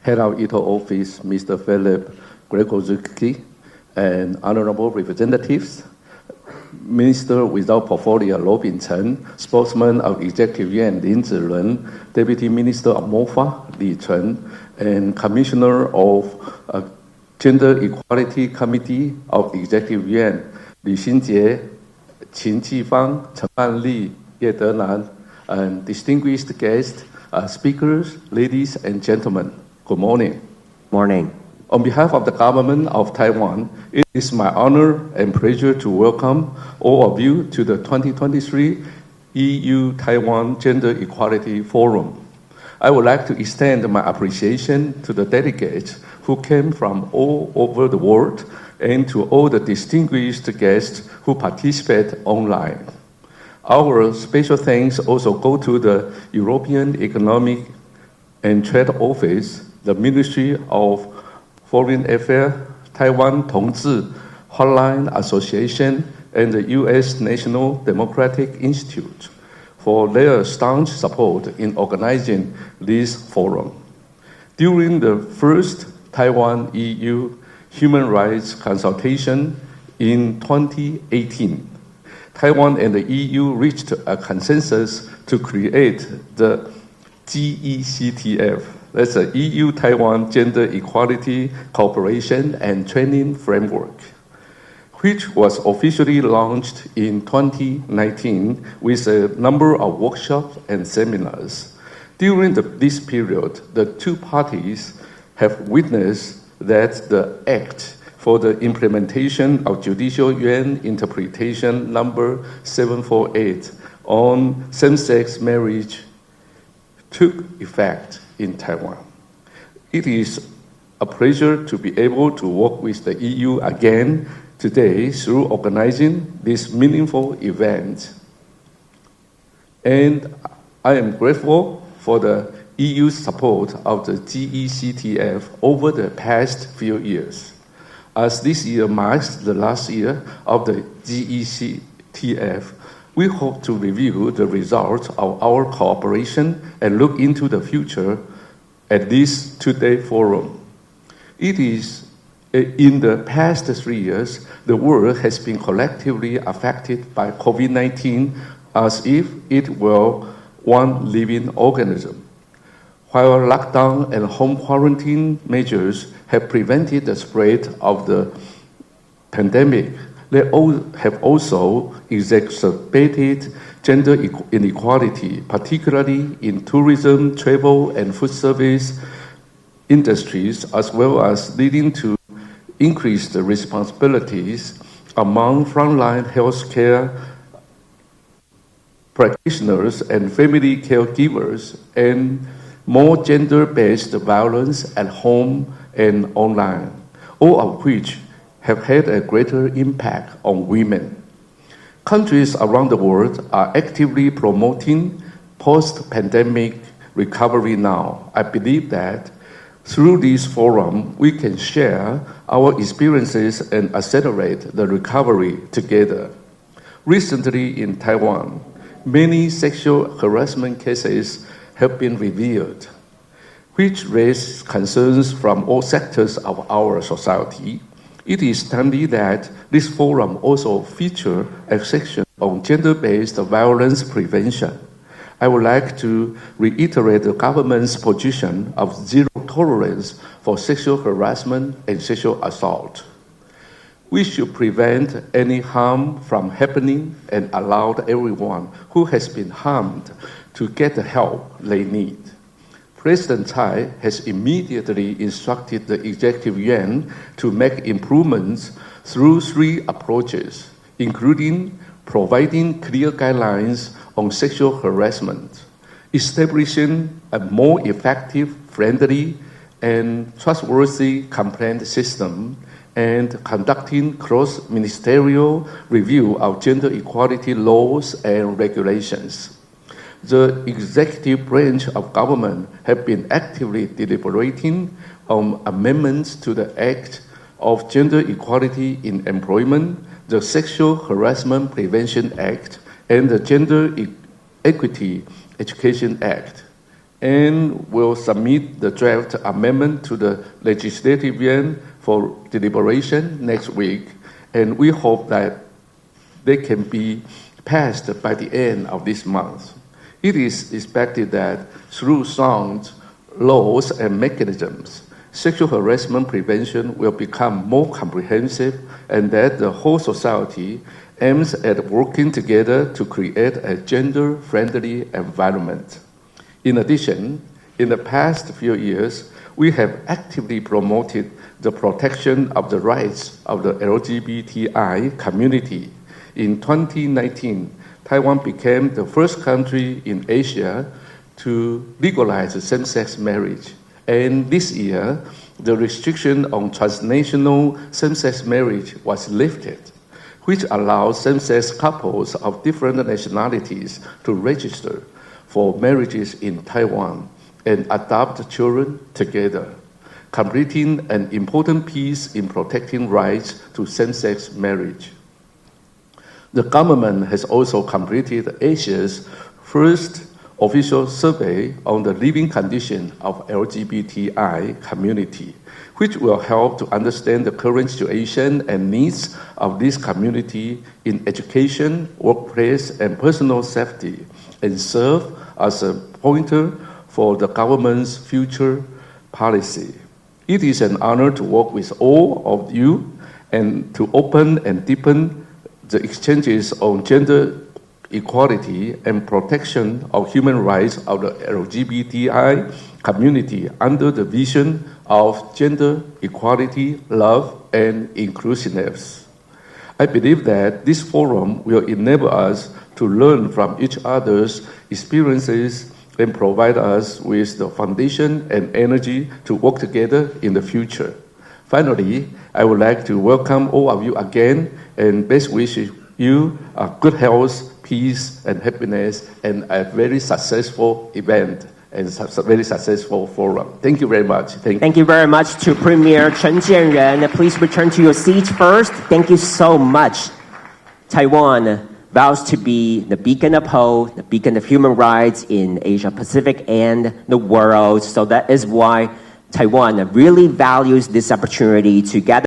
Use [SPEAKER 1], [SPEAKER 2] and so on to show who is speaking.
[SPEAKER 1] Head of ITO Office, Mr. Philip Gregorzewski, and honorable representatives, Minister without Portfolio Lo Bin-chen, Spokesman of Executive Yuan Lin Zilun, Deputy Minister of MOFA Li Chen, and Commissioner of Gender Equality Committee of Executive Yuan Li Xinjie, Qin Jifang, Chen Banli, Ye Denan, and distinguished guests, speakers, ladies and gentlemen. Good morning.
[SPEAKER 2] Morning.
[SPEAKER 1] On behalf of the government of Taiwan, it is my honor and pleasure to welcome all of you to the 2023 EU-Taiwan Gender Equality Forum. I would like to extend my appreciation to the delegates who came from all over the world and to all the distinguished guests who participate online. Our special thanks also go to the European Economic and Trade Office, the Ministry of Foreign Affairs, Taiwan Tongzi Hotline Association, and the U.S. National Democratic Institute for their staunch support in organizing this forum. During the first Taiwan-EU Human Rights Consultation in 2018, Taiwan and the EU reached a consensus to create the GECTF, that's the EU-Taiwan Gender Equality Cooperation and Training Framework, which was officially launched in 2019 with a number of workshops and seminars. During this period, the two parties have witnessed that the Act for the implementation of Judicial Yuan Interpretation number 748 on same-sex marriage took effect in Taiwan. It is a pleasure to be able to work with the EU again today through organizing this meaningful event. And I am grateful for the EU's support of the GECTF over the past few years. As this year marks the last year of the GECTF, we hope to review the results of our cooperation and look into the future at this two-day forum. It is in the past 3 years, the world has been collectively affected by COVID-19 as if it were one living organism. While lockdown and home quarantine measures have prevented the spread of the pandemic, they have also exacerbated gender inequality, particularly in tourism, travel, and food service industries, as well as leading to increased responsibilities among frontline healthcare practitioners and family caregivers, and more gender-based violence at home and online, all of which have had a greater impact on women. Countries around the world are actively promoting post-pandemic recovery now. I believe that through this forum, we can share our experiences and accelerate the recovery together. Recently in Taiwan, many sexual harassment cases have been revealed, which raise concerns from all sectors of our society. It is timely that this forum also features a section on gender-based violence prevention. I would like to reiterate the government's position of zero tolerance for sexual harassment and sexual assault. We should prevent any harm from happening and allow everyone who has been harmed to get the help they need. President Tsai has immediately instructed the Executive Yuan to make improvements through 3 approaches, including providing clear guidelines on sexual harassment, establishing a more effective, friendly, and trustworthy complaint system, and conducting cross-ministerial review of gender equality laws and regulations. The executive branch of government have been actively deliberating on amendments to the Act of Gender Equality in Employment, the Sexual Harassment Prevention Act, and the Gender Equity Education Act. and will submit the draft amendment to the legislative yuan for deliberation next week. And we hope that they can be passed by the end of this month. It is expected that through sound laws and mechanisms, sexual harassment prevention will become more comprehensive, and that the whole society aims at working together to create a gender-friendly environment. In addition, in the past few years, we have actively promoted the protection of the rights of the LGBTI community. In 2019, Taiwan became the first country in Asia to legalize same-sex marriage. And this year, the restriction on transnational same-sex marriage was lifted, which allows same-sex couples of different nationalities to register for marriages in Taiwan and adopt children together, completing an important piece in protecting rights to same-sex marriage. The government has also completed Asia's first official survey on the living condition of LGBTI community, which will help to understand the current situation and needs of this community in education, workplace, and personal safety, and serve as a pointer for the government's future policy. It is an honor to work with all of you and to open and deepen the exchanges on gender equality and protection of human rights of the LGBTI community under the vision of gender equality, love, and inclusiveness. I believe that this forum will enable us to learn from each other's experiences and provide us with the foundation and energy to work together in the future. Finally, I would like to welcome all of you again and best wish you good health, peace, and happiness, and a very successful event and a very successful forum. Thank you very much.
[SPEAKER 2] Thank you very much to Premier Chen Jianren. Please return to your seat first. Thank you so much. Taiwan vows to be the beacon of hope, the beacon of human rights in Asia Pacific and the world. So that is why Taiwan really values this opportunity to gather